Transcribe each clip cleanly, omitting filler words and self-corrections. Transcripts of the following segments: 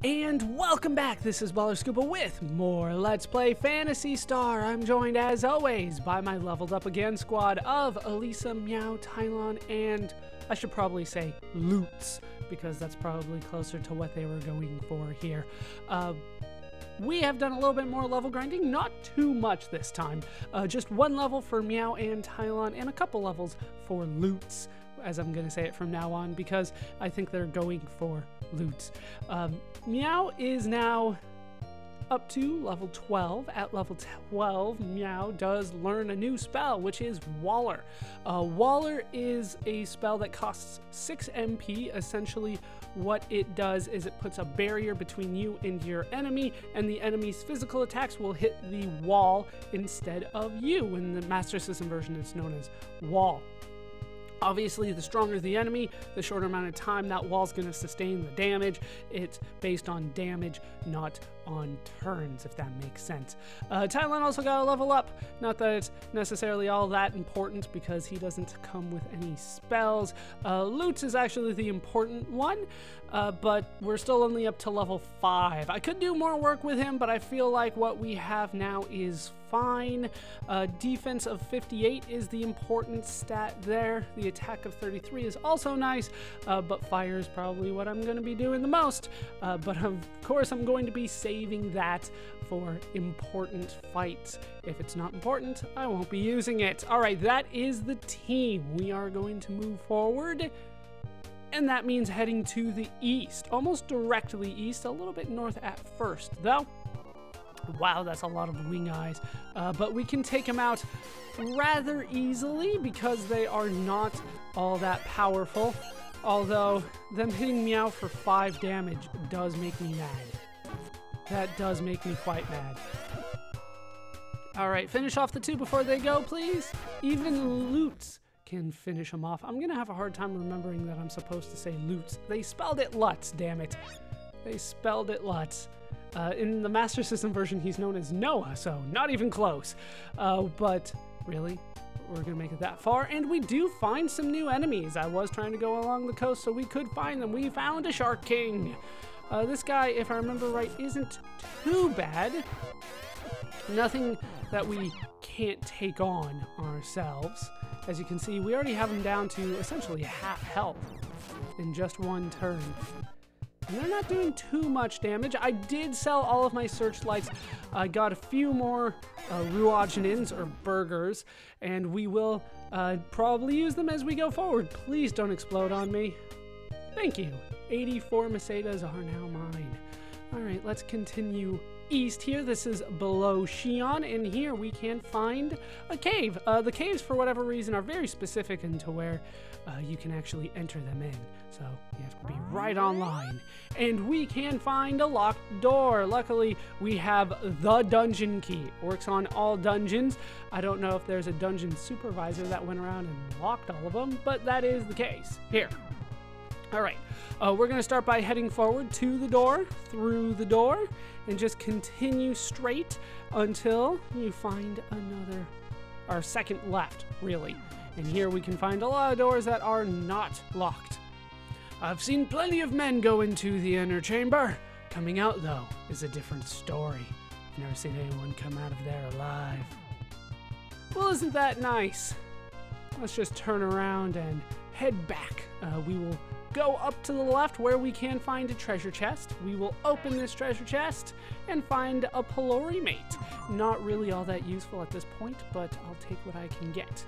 And welcome back, this is Baller Scuba with more Let's Play Phantasy Star. I'm joined as always by my leveled up again squad of Elisa, Meow, Tylon, and I should probably say Loots, because that's probably closer to what they were going for here. We have done a little bit more level grinding, not too much this time. Just one level for Meow and Tylon and a couple levels for Loots, as I'm going to say it from now on, because I think they're going for Loots. Meow is now up to level 12. At level 12, Meow does learn a new spell, which is Waller. Waller is a spell that costs 6 MP. Essentially, what it does is it puts a barrier between you and your enemy, and the enemy's physical attacks will hit the wall instead of you. In the Master System version, it's known as Wall. Obviously, the stronger the enemy, the shorter amount of time that wall's going to sustain the damage. It's based on damage, not on turns, if that makes sense. Tylon also got a level up. Not that it's necessarily all that important, because he doesn't come with any spells. Loots is actually the important one, but we're still only up to level 5. I could do more work with him, but I feel like what we have now is fine. Defense of 58 is the important stat there. The attack of 33 is also nice, but fire is probably what I'm going to be doing the most. But of course, I'm going to be saving that for important fights. If it's not important, I won't be using it. All right, that is the team. We are going to move forward, and that means heading to the east, almost directly east, a little bit north at first, though. Wow, that's a lot of wing eyes, but we can take them out rather easily because they are not all that powerful, although them hitting Meow for 5 damage does make me mad. That does make me quite mad. Alright, finish off the 2 before they go, please. Even Loots can finish them off. I'm gonna have a hard time remembering that I'm supposed to say Loots. They spelled it Lutz, damn it. They spelled it Lutz. In the Master System version, he's known as Noah, so not even close. But really, we're gonna make it that far, and we do find some new enemies. I was trying to go along the coast so we could find them. We found a Shark King. This guy, if I remember right, isn't too bad. Nothing that we can't take on ourselves. As you can see, we already have him down to essentially half health in just one turn. And they're not doing too much damage. I did sell all of my searchlights. I got a few more ruogenins, or burgers, and we will probably use them as we go forward. Please don't explode on me. Thank you. 84 Macedas are now mine. All right, let's continue east here. This is below Xi'an, and here we can find a cave. The caves, for whatever reason, are very specific into where you can actually enter them in. So you have to be right online. And we can find a locked door. Luckily, we have the dungeon key. It works on all dungeons. I don't know if there's a dungeon supervisor that went around and locked all of them, but that is the case. Here. All right, we're going to start by heading forward to the door, through the door, and just continue straight until you find another, our second left, really. And here we can find a lot of doors that are not locked. I've seen plenty of men go into the inner chamber. Coming out, though, is a different story. I've never seen anyone come out of there alive. Well, isn't that nice? Let's just turn around and head back. We will go up to the left where we can find a treasure chest. We will open this treasure chest and find a Pelori mate. Not really all that useful at this point, but I'll take what I can get.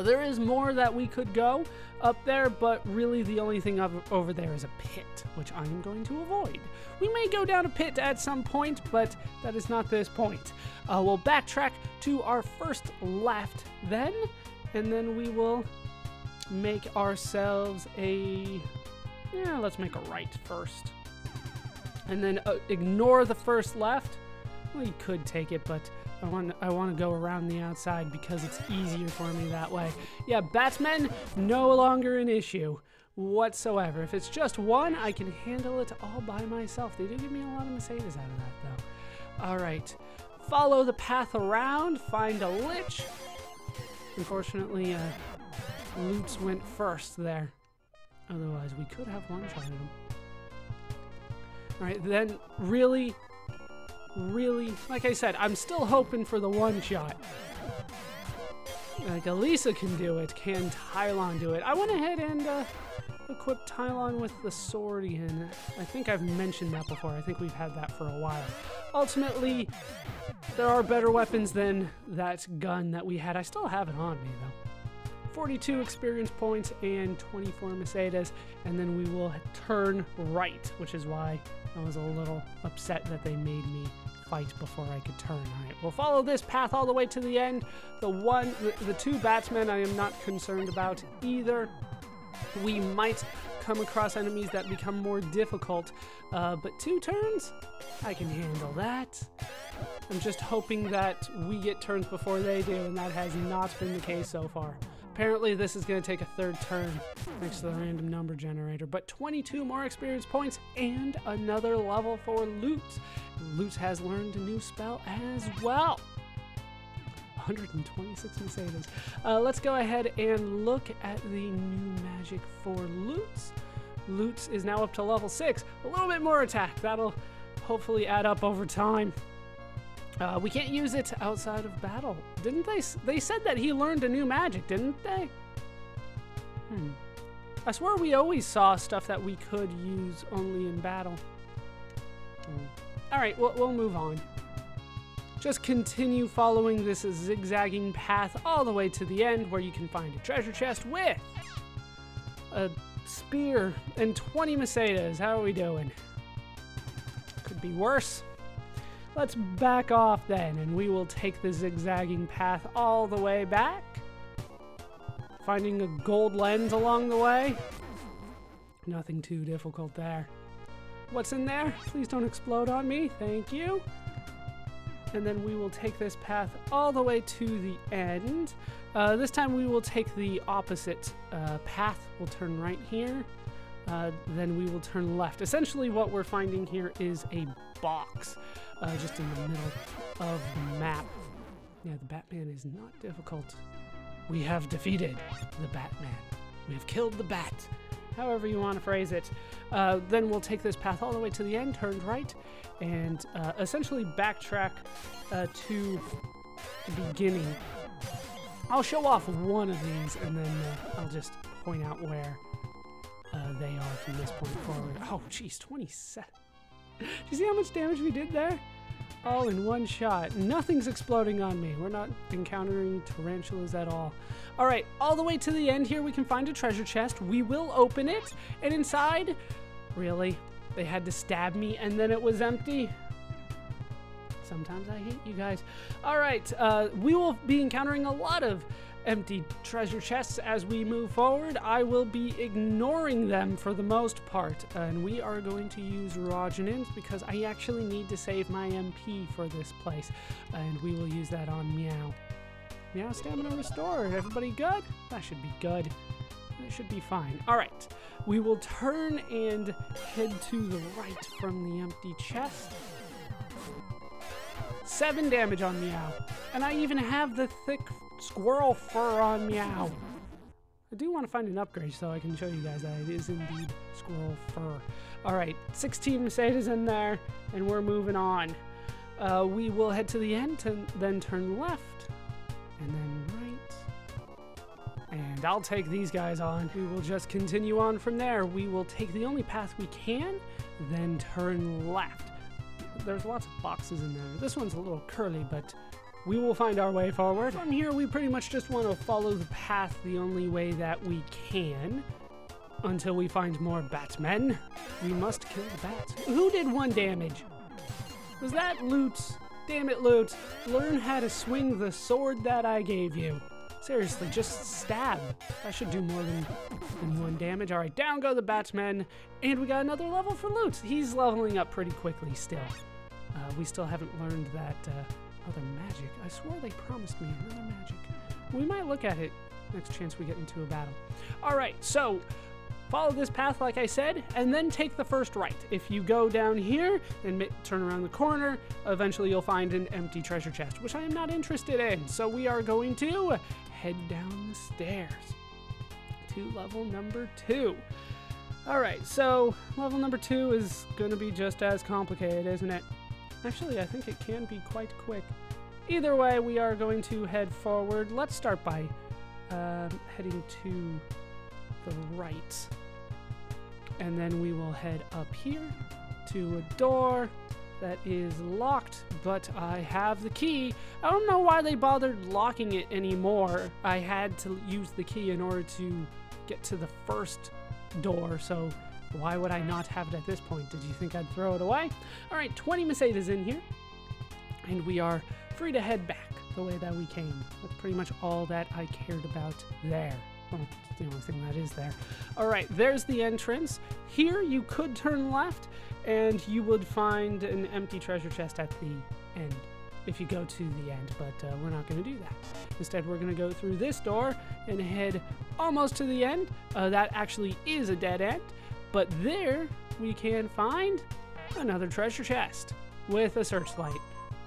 There is more that we could go up there, but really the only thing over there is a pit, which I am going to avoid. We may go down a pit at some point, but that is not this point. We'll backtrack to our first left then, and then we will make ourselves let's make a right first. And then ignore the first left. Well, you could take it, but I want to go around the outside because it's easier for me that way. Yeah, batsmen, no longer an issue whatsoever. If it's just one, I can handle it all by myself. They do give me a lot of Mercedes out of that, though. All right, follow the path around, find a lich. Unfortunately, Loots went first there. Otherwise, we could have one-shotted him. All right, then really, like I said, I'm still hoping for the one shot. Like Elisa can do it, can Tylon do it? I went ahead and equip Tylon with the sword again. I think I've mentioned that before. I think we've had that for a while. Ultimately, there are better weapons than that gun that we had. I still have it on me though. 42 experience points and 24 Mercedes, and then we will turn right, which is why I was a little upset that they made me fight before I could turn. All right, we'll follow this path all the way to the end. The two batsmen I am not concerned about either. We might come across enemies that become more difficult, but 2 turns, I can handle that. I'm just hoping that we get turns before they do, and that has not been the case so far. Apparently this is going to take a 3rd turn next to the random number generator, but 22 more experience points and another level for Lutz. Lutz has learned a new spell as well. 126 Mercedes. Let's go ahead and look at the new magic for Lutz. Lutz is now up to level 6. A little bit more attack. That'll hopefully add up over time. We can't use it outside of battle. Didn't they? They said that he learned a new magic, didn't they? I swear we always saw stuff that we could use only in battle. All right, we'll move on. Just continue following this zigzagging path all the way to the end where you can find a treasure chest with a spear and 20 Mercedes. How are we doing? Could be worse. Let's back off then, and we will take the zigzagging path all the way back. Finding a gold lens along the way. Nothing too difficult there. What's in there? Please don't explode on me. Thank you. And then we will take this path all the way to the end. This time we will take the opposite path. We'll turn right here. Then we will turn left. Essentially what we're finding here is a box just in the middle of the map. Yeah, the Batman is not difficult. We have defeated the Batman. We have killed the Bat. However you want to phrase it. Then we'll take this path all the way to the end, turn right, and essentially backtrack to the beginning. I'll show off one of these, and then I'll just point out where they are from this point forward. Oh, geez, 27. Do you see how much damage we did there? All in one shot. Nothing's exploding on me. We're not encountering tarantulas at all. All right, all the way to the end here, we can find a treasure chest. We will open it, and inside, really, they had to stab me, and then it was empty. Sometimes I hate you guys. All right, we will be encountering a lot of empty treasure chests as we move forward. I will be ignoring them for the most part, and we are going to use Rogenins because I actually need to save my MP for this place, and we will use that on Meow. Meow stamina restored. Everybody good? That should be good. That should be fine. All right, we will turn and head to the right from the empty chest. 7 damage on Meow, and I even have the thick squirrel fur on Meow. I do want to find an upgrade so I can show you guys that it is indeed squirrel fur. All right, 16 Mercedes in there, and we're moving on. We will head to the end, then turn left, and then right. And I'll take these guys on. We will just continue on from there. We will take the only path we can, then turn left. There's lots of boxes in there. This one's a little curly, but we will find our way forward. From here, we pretty much just want to follow the path the only way that we can until we find more Batmen. We must kill the bats. Who did 1 damage? Was that Lutz? Damn it, Lutz. Learn how to swing the sword that I gave you. Seriously, just stab. That should do more than 1 damage. All right, down go the Batsmen, and we got another level for Lutz. He's leveling up pretty quickly still. We still haven't learned that other magic. I swore they promised me another magic. We might look at it next chance we get into a battle. All right, so follow this path like I said, and then take the first right. If you go down here and turn around the corner, eventually you'll find an empty treasure chest, which I am not interested in. So we are going to head down the stairs to level number 2. Alright, so level number 2 is going to be just as complicated, isn't it? Actually, I think it can be quite quick. Either way, we are going to head forward. Let's start by heading to the right. And then we will head up here to a door that is locked, but I have the key. I don't know why they bothered locking it anymore. I had to use the key in order to get to the first door, so why would I not have it at this point? Did you think I'd throw it away? All right, 20 Mercedes in here, and we are free to head back the way that we came. That's pretty much all that I cared about there. Well, it's the only thing that is there. All right, there's the entrance. Here you could turn left, and you would find an empty treasure chest at the end if you go to the end, but we're not going to do that. Instead, we're going to go through this door and head almost to the end. That actually is a dead end, but there we can find another treasure chest with a searchlight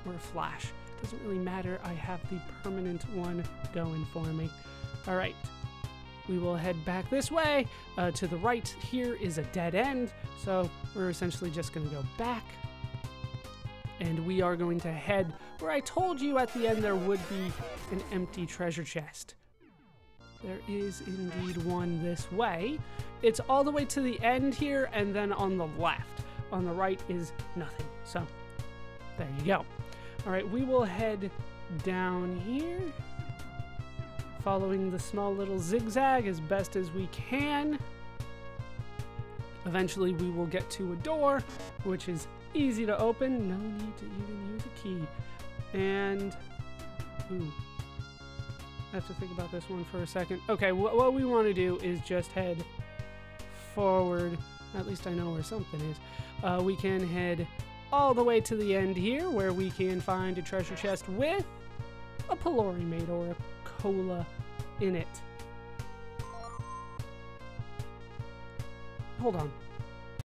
or a flash. Doesn't really matter. I have the permanent one going for me. All right. We will head back this way. To the right here is a dead end, so we're essentially just going to go back. And we are going to head where I told you at the end there would be an empty treasure chest. There is indeed one this way. It's all the way to the end here, and then on the left. On the right is nothing, so there you go. All right, we will head down here, following the small little zigzag as best as we can. Eventually we will get to a door, which is easy to open. No need to even use a key. And, ooh, I have to think about this one for a second. Okay, what we want to do is just head forward. At least I know where something is. We can head all the way to the end here, where we can find a treasure chest with a pillory mate or a cola in it. Hold on.